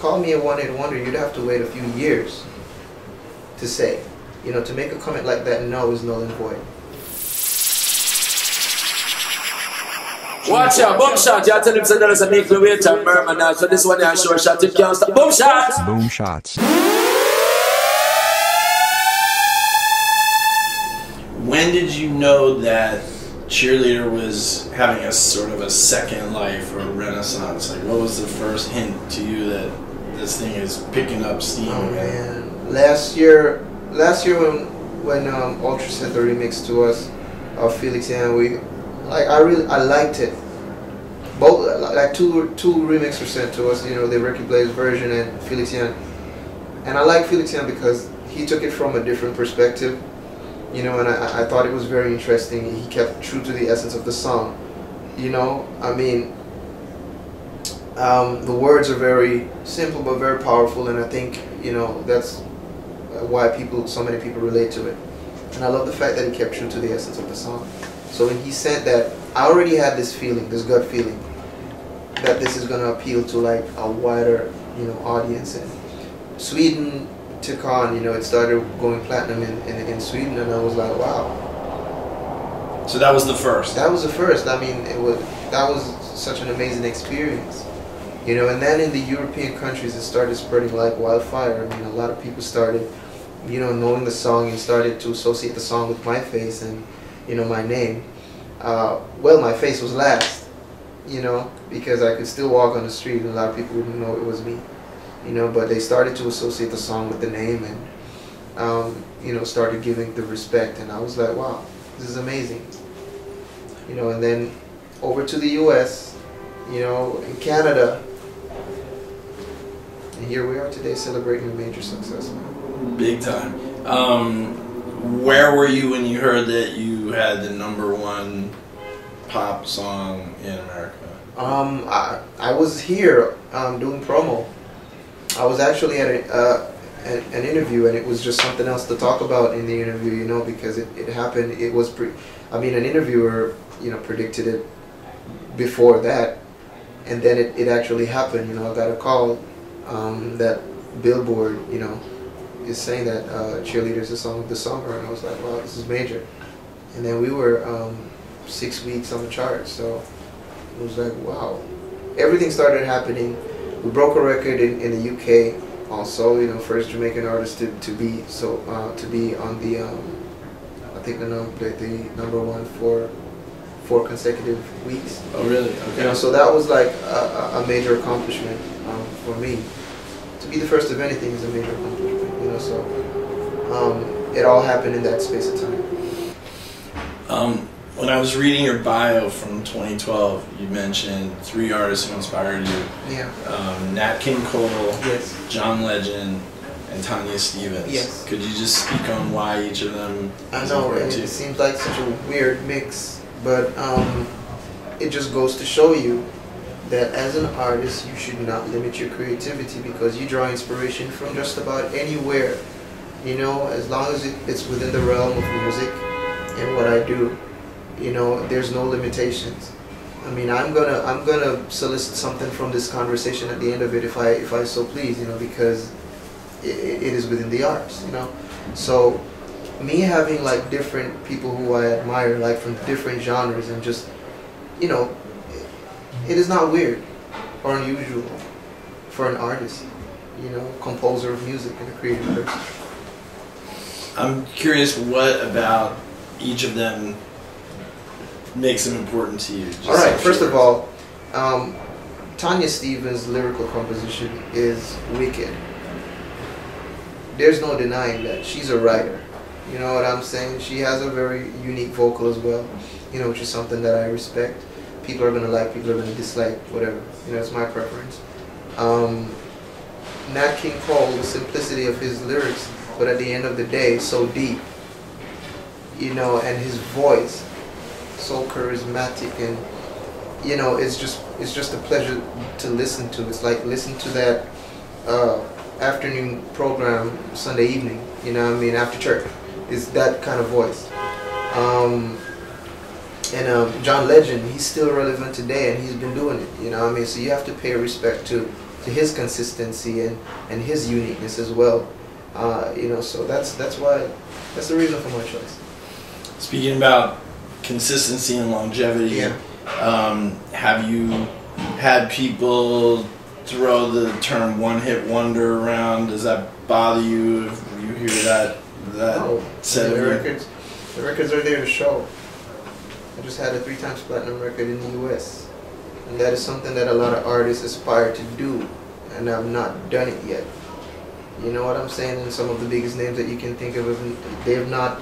call me a one-hit wonder, you'd have to wait a few years to say. You know, to make a comment like that, no, is null and void. Watch out, boom shot. You tell him say there's a make the weight and murmur now. So this one is sure shot. Him can't stop. Boom shots. Boom shots. When did you know that Cheerleader was having a sort of a second life or a renaissance? Like, what was the first hint to you that this thing is picking up steam Oh again? man, last year when Ultra sent the remix to us of Felix and I liked it. Both like two remixes were sent to us. You know, the Ricky Blaze version and Felix Yan. And I like Felix Yan because he took it from a different perspective. You know, and I thought it was very interesting. He kept true to the essence of the song. You know, I mean, the words are very simple but very powerful, and I think, you know, that's why so many people relate to it. And I love the fact that he kept true to the essence of the song. So when he sent that, I already had this feeling, this gut feeling, that this is going to appeal to like a wider, you know, audience. And Sweden took on, you know, it started going platinum in Sweden, and I was like, wow. So that was the first. That was the first. I mean, that was such an amazing experience. You know, and then in the European countries, it started spreading like wildfire. I mean, a lot of people started, you know, knowing the song and started to associate the song with my face and, you know, my name. Well, my face was last, you know, because I could still walk on the street and a lot of people wouldn't know it was me, you know, but they started to associate the song with the name and, you know, started giving the respect, and I was like, wow, this is amazing. You know, and then over to the US, you know, in Canada, and here we are today celebrating a major success, man. Big time. Where were you when you heard that you had the #1 pop song in America? I was here doing promo. I was actually at an interview, and it was just something else to talk about in the interview, you know, because it happened. It was I mean, an interviewer, you know, predicted it before that, and then it actually happened. You know, I got a call that Billboard, you know, is saying that Cheerleader is the song of the summer, and I was like, wow, this is major. And then we were 6 weeks on the charts, so it was like, wow. Everything started happening. We broke a record in the UK also, you know, first Jamaican artist to be on the I think the #1 for 4 consecutive weeks. Oh really? Okay. You know, so that was like a major accomplishment for me. To be the first of anything is a major accomplishment, you know. So it all happened in that space of time. When I was reading your bio from 2012, you mentioned 3 artists who inspired you. Yeah. Nat King Cole, Yes. John Legend, and Tanya Stephens. Yes. Could you just speak on why each of them I is know, important to it you? seems like such a weird mix, but it just goes to show you that as an artist, you should not limit your creativity, because you draw inspiration from just about anywhere. You know, as long as it's within the realm of music and what I do, you know, there's no limitations. I mean, I'm gonna solicit something from this conversation at the end of it if I so please, you know, because it is within the arts, you know. So me having like different people who I admire, like from different genres, and just, you know, it is not weird or unusual for an artist, you know, composer of music and a creative person. I'm curious, what about each of them makes them important to you? All right, first of all, Tanya Stephens' lyrical composition is wicked. There's no denying that. She's a writer. You know what I'm saying? She has a very unique vocal as well, you know, which is something that I respect. People are going to like, people are going to dislike, whatever. You know, it's my preference. Nat King Cole, the simplicity of his lyrics, but at the end of the day, so deep. You know, and his voice, so charismatic, and you know, it's just a pleasure to listen to. It's like listen to that afternoon program Sunday evening, you know what I mean, after church. It's that kind of voice. And John Legend, he's still relevant today, and he's been doing it, you know what I mean. So you have to pay respect to his consistency and his uniqueness as well. You know, so that's the reason for my choice. Speaking about consistency and longevity, Yeah. Have you had people throw the term one-hit wonder around? Does that bother you if you hear that No, said of you? the records are there to show. I just had a 3 times platinum record in the U.S. and that is something that a lot of artists aspire to do, and I've not done it yet. You know what I'm saying? And some of the biggest names that you can think of, they have not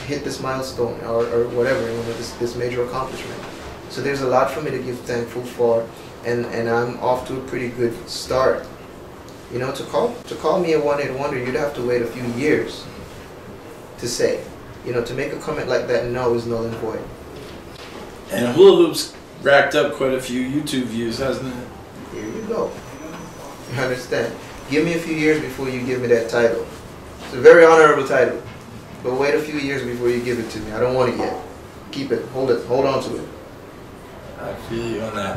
hit this milestone or whatever, you know, this major accomplishment. So there's a lot for me to give thankful for, and I'm off to a pretty good start. You know, to call me a one-hit wonder, you'd have to wait a few years to say. You know, to make a comment like that now is null and void. And Hula Hoop's racked up quite a few YouTube views, hasn't it? Here you go. You understand? Give me a few years before you give me that title. It's a very honorable title. But wait a few years before you give it to me. I don't want it yet. Keep it. Hold on to it. I feel you on that.